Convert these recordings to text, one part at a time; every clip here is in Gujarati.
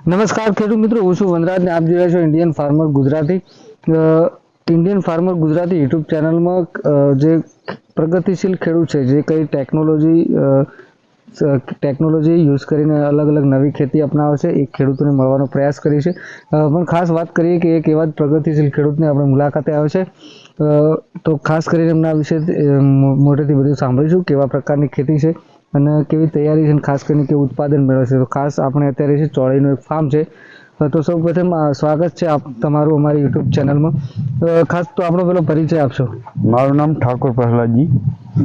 નમસ્કાર ખેડૂત મિત્રો, હું છું વનરાજ ને આપ જોઈ રહ્યા છો Indian farmer Gujarati. Indian farmer Gujarati YouTube ચેનલમાં જે પ્રગતિશીલ ખેડૂત છે, જે કઈ ટેકનોલોજી યુઝ કરીને અલગ અલગ નવી ખેતી અપનાવે છે, એ ખેડૂતોને મળવાનો પ્રયાસ કરીએ છીએ. પણ ખાસ વાત કરીએ કે એક એવા જ પ્રગતિશીલ ખેડૂતને આપણે મુલાકાતે આવે છે, તો ખાસ કરીને એમના વિશે મોટેથી બધું સાંભળીશું, કેવા પ્રકારની ખેતી છે અને કેવી તૈયારી છે, અને ખાસ કરીને કેવું ઉત્પાદન મેળવે છે. તો ખાસ આપણે અત્યારે છે ચોળીનું એક ફાર્મ છે. તો સૌ પ્રથમ સ્વાગત છે તમારું અમારી યુટ્યુબ ચેનલમાં. ખાસ તો આપણો પેલો પરિચય આપશો. મારું નામ ઠાકોર પ્રહલાદજી,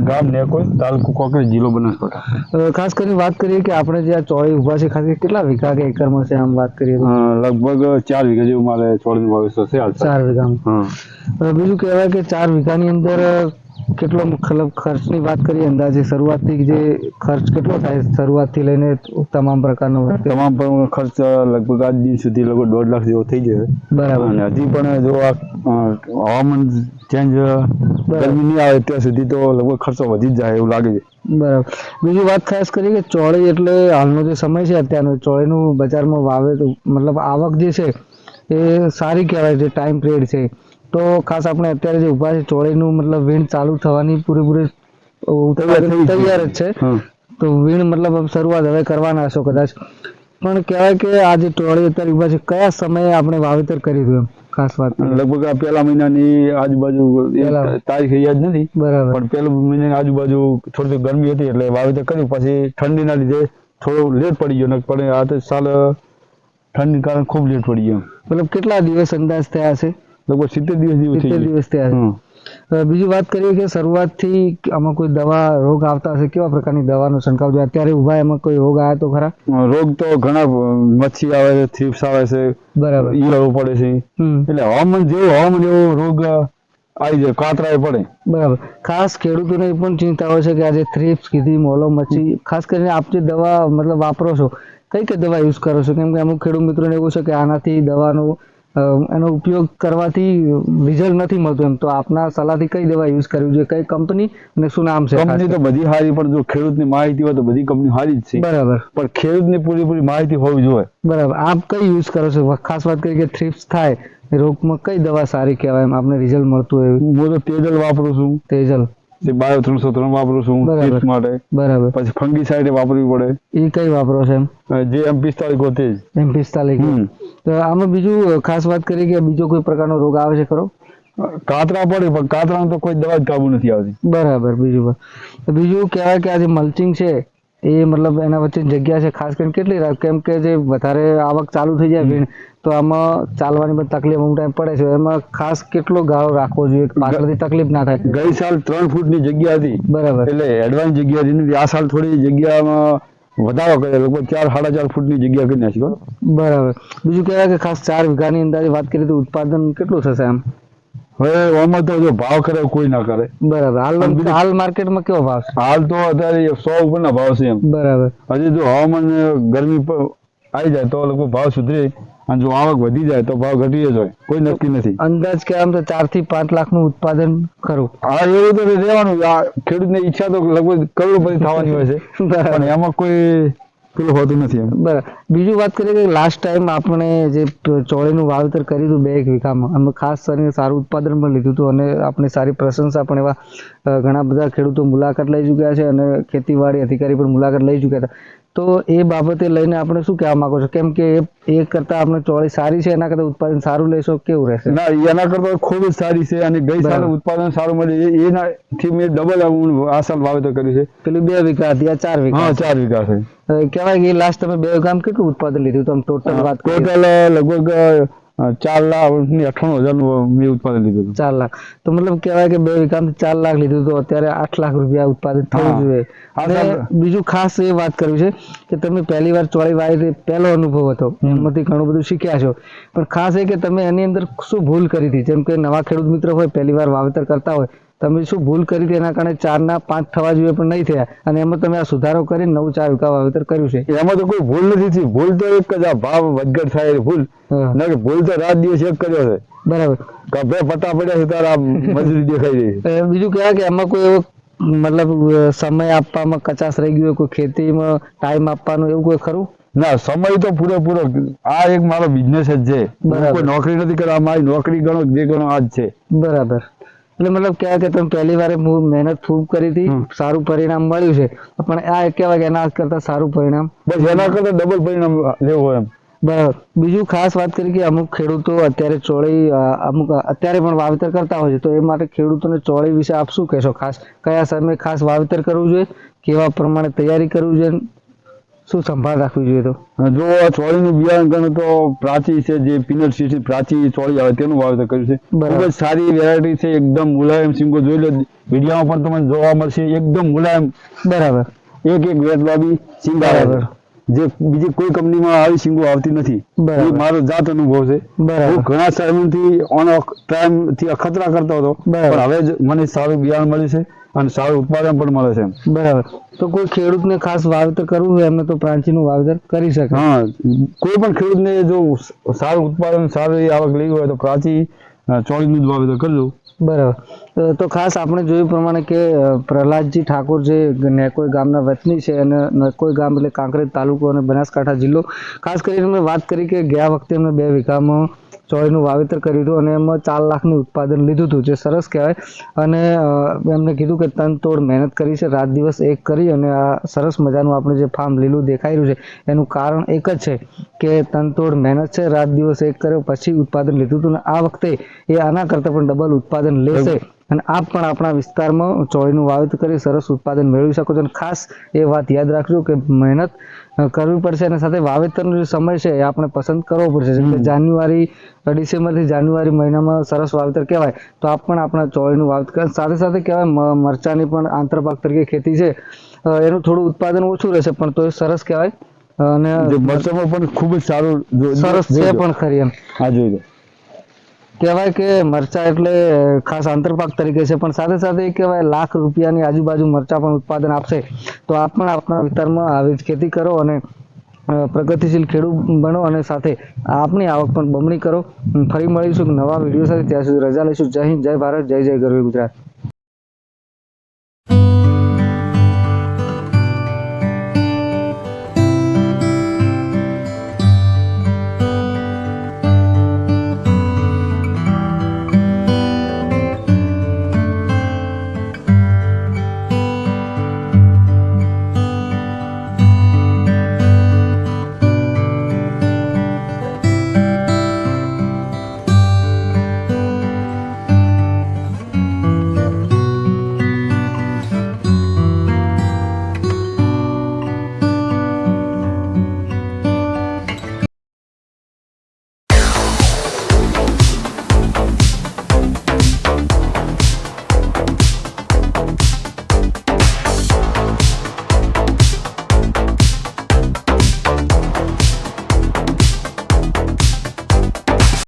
ગામ નેકોલ, તાલુકો કોકરેજ, જિલ્લો બનાસકાંઠા. ખાસ કરીને વાત કરીએ કે આપણે જે આ ચોળી ઊભા છે, ખાસ કેટલા વીઘા કે એકરમાં છે આમ વાત કરીએ? લગભગ 4 વીઘા જેવું મારે ચોળીનું વાવેતર છે. 4 વીઘામાં. બીજું કહેવાય કે 4 વીઘાની અંદર કેટલો ખર્ચની વાત કરીએ, અંદાજે શરૂઆતથી જે ખર્ચ કેટલો થાય, શરૂઆતથી લઈને તમામ પ્રકારનો ખર્ચ લગભગ આજ દિન સુધી લગભગ 1.5 લાખ જેવો થઈ જાય. બરાબર. અને હજી પણ જો આ હવામાન ચેન્જ ગરમી નહીં આવે ત્યાં સુધી તો લગભગ ખર્ચો વધી જ જાય એવું લાગે છે. બરાબર. બીજી વાત ખાસ કરીએ કે ચોળી એટલે હાલનો જે સમય છે અત્યારનો, ચોળીનું બજારમાં મતલબ આવક જે છે એ સારી કહેવાય, જે ટાઈમ પિરિયડ છે. તો ખાસ આપણે અત્યારે જે ઊભા છે ચોળીનું મતલબ વીણ ચાલુ થવાની પૂરેપૂરી તૈયાર જ છે. તો વીણ મતલબ શરૂઆત હવે કરવાના છો કદાચ. પણ કહેવાય કે આ જે ચોળી અત્યારે ઊભા છે, કયા સમયે આપણે વાવેતર કરી દઉં? ખાસ વાત લગભગ આ પહેલા મહિનાની આજુબાજુ, તારીખ યાદ નથી. બરાબર. પણ પહેલા મહિનાની આજુબાજુ થોડી ગરમી હતી એટલે વાવેતર કર્યું. પછી ઠંડીના લીધે થોડો લેટ પડી ગયો, પણ આ તો સાલ ઠંડી કારણે ખૂબ લેટ પડી ગયો. મતલબ કેટલા દિવસ અંદાજ થયા છે? લગભગ 70 દિવસ થયા છે. બીજી વાત કરીએ કે શરૂઆતથી આમાં કોઈ દવા રોગ આવતા હશે, કેવા પ્રકારની દવાનો છંટકાવ છે અત્યારે ઊભા, એમાં કોઈ રોગ આવ્યો તો ખરા? રોગ તો ઘણા, મચ્છી આવે છે, થ્રીપ્સ આવે છે, બરાબર, ઈયળો પડે છે. એટલે હવામાન જેવો રોગ આવી જાય, કાતરા પડે. બરાબર. ખાસ ખેડૂતોને એ પણ ચિંતા હોય છે કે આજે થ્રીપ્સ કીધી, મોલો, મચ્છી, ખાસ કરીને આપ જે દવા મતલબ વાપરો છો, કઈ કઈ દવા યુઝ કરો છો? કેમ કે અમુક ખેડૂત મિત્રોને એવું છે કે આનાથી દવાનો એનો ઉપયોગ કરવાથી રિઝલ્ટ નથી મળતું, એમ તો આપના સલાહથી કઈ દવા યુઝ કરવી જોઈએ, કઈ કંપની અને શું નામ છે? કંપની તો બધી સારી, પણ જો ખેડૂતની માહિતી હોય તો બધી કંપની સારી જ છે. બરાબર. પણ ખેડૂતની પૂરેપૂરી માહિતી હોવી જોઈએ. બરાબર. આપ કઈ યુઝ કરો છો? ખાસ વાત કરીએ કે થ્રીપ્સ થાય રોગમાં કઈ દવા સારી કહેવાય, એમ આપને રિઝલ્ટ મળતું હોય? હું તો તેજલ વાપરું છું. તેજલ, બાયો 303 વાપરું છું થ્રીપ્સ માટે. બરાબર. પછી ફંગીસાઇડ વાપરવી પડે. એ કઈ વાપરો છો? એમ જે M45 ગોતે જ. M45. તો આમાં બીજું ખાસ વાત કરીએ કે બીજો કોઈ પ્રકારનો રોગ આવે છે ખરો? કાતરા પડે, પણ કાતરામાં તો કોઈ દવા જ કાબુ નથી આવતી. બરાબર. બીજું કહેવાય કે આ જે મલ્ચિંગ છે એ મતલબ એના વચ્ચે જગ્યા છે, ખાસ કરીને કેટલી રાખ, કેમ કે જે વધારે આવક ચાલુ થઈ જાય વીણ, તો આમાં ચાલવાની પણ તકલીફ અમુક ટાઈમ પડે છે, એમાં ખાસ કેટલો ગાળો રાખવો જોઈએ પાછળથી તકલીફ ના થાય? ગઈ સાલ 3 ફૂટની જગ્યા હતી. બરાબર. એટલે એડવાન્સ જગ્યા હતી. આ સાલ થોડી જગ્યામાં વધારો કર્યો, લગભગ 4-4.5 ફૂટની જગ્યા કરી નાખી. બરાબર. બીજું કહેવાય કે ખાસ 4 વીઘાની અંદાજે વાત કરીએ તો ઉત્પાદન કેટલું થશે આમ? હવે આમાં તો જો ભાવ કરે કોઈ ના કરે. બરાબર. હાલ માર્કેટમાં કેવો ભાવ છે? હાલ તો અત્યારે 100 ઉપરના ભાવ છે એમ. બરાબર. હજી જો હવામાન ગરમી આવી જાય તો લગભગ ભાવ સુધરે, અને જો આવક વધી જાય તો ભાવ ઘટી જ હોય, કોઈ નક્કી નથી. અંદાજ કે આમ તો 4 થી 5 લાખનું ઉત્પાદન ખરું? હા, એવું તો રહેવાનું. આ ખેડૂતની ઈચ્છા તો લગભગ કરોડપતિ થવાની હોય છે, પણ એમાં કોઈ પેલું હોતું નથી એમ. બરાબર. બીજું વાત કરીએ કે લાસ્ટ ટાઈમ આપણે જે ચોળીનું વાવેતર કર્યું હતું 2 વીઘામાં, અમે ખાસ કરીને સારું ઉત્પાદન પણ લીધું હતું, અને આપણે સારી પ્રશંસા પણ એવા ઘણા બધા ખેડૂતો મુલાકાત લઈ ચૂક્યા છે, અને ખેતીવાડી અધિકારી પણ મુલાકાત લઈ ચૂક્યા હતા. તો એ બાબતે લઈને આપણે શું કહેવા માંગો છો? કેમ કે એ કરતાં આપણે ચોળી સારી છે, એના કરતાં ઉત્પાદન સારું લેશો, કેવું રહેશે? ના, એના કરતાં ખૂબ જ સારી છે, અને ગઈ સાલ ઉત્પાદન સારું મળ્યું. એનાથી મેં ડબલ આ સાલ વાવેતર કર્યું છે. પેલું 2 વીઘા હતી, આ 4 વીઘા? હા, 4 વીઘા છે. કહેવાય કે લાસ્ટ તમે 2 વીઘામાં કેટલું ઉત્પાદન લીધું હતું ટોટલ વાત? ટોટલ લગભગ 4,98,000 મેં ઉત્પાદન લીધું હતું. 4 લાખ. તો મતલબ કહેવાય કે 2 વીઘામાં 4 લાખ લીધું તો અત્યારે 8 લાખ રૂપિયા ઉત્પાદન થવું જોઈએ. અને બીજું ખાસ એ વાત કરવી છે કે તમે પહેલી વાર ચોળી વાવી, પહેલો અનુભવ હતો, એમાંથી ઘણું બધું શીખ્યા છો, પણ ખાસ એ કે તમે એની અંદર શું ભૂલ કરી હતી? જેમ કે નવા ખેડૂત મિત્ર હોય, પહેલી વાર વાવેતર કરતા હોય, તમે શું ભૂલ કરી હતી એના કારણે 4 ના 5 થવા જોઈએ પણ નહીં થયા, અને એમાં તમે આ સુધારો કરીને 9 4 વીઘા વાવેતર કર્યું છે? એમાં તો કોઈ ભૂલ નથી થઈ. ભૂલ તો એક જ આ ભાવ વધઘટ થાય એ ભૂલ. ભૂલ તો રાત દિવસ એક કર્યો છે. બરાબર. બે પટ્ટા પડ્યા છે તારા મજૂરી દેખાઈ રહી છે. બીજું કહેવાય કે એમાં કોઈ એવો મતલબ સમય આપવામાં કચાશ રહી ગયો, કોઈ ખેતીમાં ટાઈમ આપવાનું એવું કોઈ ખરું? ના, સમય તો પૂરેપૂરો. આ એક મારો બિઝનેસ જ છે. બરાબર. કોઈ નોકરી નથી કરતા. મારી નોકરી ગણો જે ગણો આ જ છે. બરાબર. એટલે મતલબ કહેવાય કે તમે પહેલી વાર મહેનત ખૂબ કરી હતી, સારું પરિણામ મળ્યું છે, પણ આ કહેવાય કે એના કરતા સારું પરિણામ. બસ એના કરતા ડબલ પરિણામ લેવું હોય એમ. બરાબર. બીજું ખાસ વાત કરી કે અમુક ખેડૂતો અત્યારે ચોળી અમુક અત્યારે પણ વાવેતર કરતા હોય છે, તો એ માટે ખેડૂતોને ચોળી વિશે આપ શું કહેશો? ખાસ કયા સમયે ખાસ વાવેતર કરવું જોઈએ, કેવા પ્રમાણે તૈયારી કરવી જોઈએ, શું સંભાળ રાખવી જોઈએ? તો જો આ ચોળીનું બિયારણ ગણો તો પ્રાચી છે, જે પીનટ સીડ પ્રાચી ચોળી આવે તેનું વાવેતર કર્યું છે. બરાબર. ખૂબ જ સારી વેરાયટી છે. એકદમ મુલાયમ સિંગો જોઈ લો, વિડીયોમાં પણ તમને જોવા મળશે. એકદમ મુલાયમ, બરાબર. એક વેટવાળી સિંગ આવે છે. જે બીજી કોઈ કંપનીમાં આવી સિંગો આવતી નથી. બરાબર. એ મારો જાત અનુભવ છે. બરાબર. હું ઘણા સમયથી ટાઈમથી અખતરા કરતો હતો, બરાબર. પણ હવે જ મને સારું બિયારણ મળ્યું છે અને સારું ઉત્પાદન પણ મળે છે. બરાબર. તો કોઈ ખેડૂતને ખાસ વાવેતર કરવું હોય એમને તો પ્રાંચીનું વાવેતર કરી શકે. હા, કોઈ પણ ખેડૂતને જો સારું ઉત્પાદન, સારી આવક લેવી હોય તો પ્રાચી ચોળીનું જ વાવેતર કરજો. બરાબર. તો ખાસ આપણે જોયું પ્રમાણે કે પ્રહલાદજી ઠાકોર જે નેકોઈ ગામના વતની છે અને નેકોઈ ગામ એટલે કાંકરેજ તાલુકો અને બનાસકાંઠા જિલ્લો. ખાસ કરીને મેં વાત કરી કે ગયા વખતે એમને 2 વીઘામાં ચોળીનું વાવેતર કર્યું હતું અને એમાં 4 લાખનું ઉત્પાદન લીધું હતું, જે સરસ કહેવાય. અને એમને કીધું કે તનતોડ મહેનત કરી છે, રાત દિવસ એક કરી અને આ સરસ મજાનું આપણે જે ફાર્મ લીલું દેખાઈ રહ્યું છે એનું કારણ એક જ છે કે તનતોડ મહેનત છે, રાત દિવસ એક કર્યો પછી ઉત્પાદન લીધું હતું. અને આ વખતે એ આના કરતાં પણ ડબલ ઉત્પાદન લેશે. અને આપ પણ આપણા વિસ્તારમાં ચોળીનું વાવેતર કરી સરસ ઉત્પાદન મેળવી શકો છો. અને ખાસ એ વાત યાદ રાખજો કે મહેનત કરવી પડશે અને સાથે વાવેતરનો જે સમય છે એ આપણે પસંદ કરવો પડશે. જેમ કે જાન્યુઆરી, ડિસેમ્બરથી જાન્યુઆરી મહિનામાં સરસ વાવેતર કહેવાય, તો આપ પણ આપણા ચોળીનું વાવેતર કરે. સાથે સાથે કહેવાય મરચાની પણ આંતરપાક તરીકે ખેતી છે, એનું થોડું ઉત્પાદન ઓછું રહેશે પણ તો એ સરસ કહેવાય. અને મરચામાં પણ ખૂબ જ સારું સરસ છે પણ ખરી એમ. આ જોઈ લો. કહેવાય કે મરચા એટલે ખાસ આંતરપાક તરીકે છે, પણ સાથે સાથે એ કહેવાય લાખ રૂપિયાની આજુબાજુ મરચા પણ ઉત્પાદન આપશે. તો આપ પણ આપણા વિસ્તારમાં આવી જ ખેતી કરો અને પ્રગતિશીલ ખેડૂત બનો અને સાથે આપની આવક પણ બમણી કરો. ફરી મળીશું નવા વિડીયો સાથે. ત્યાં સુધી રજા લઈશું. જય હિન્દ, જય ભારત, જય જય ગરવી ગુજરાત.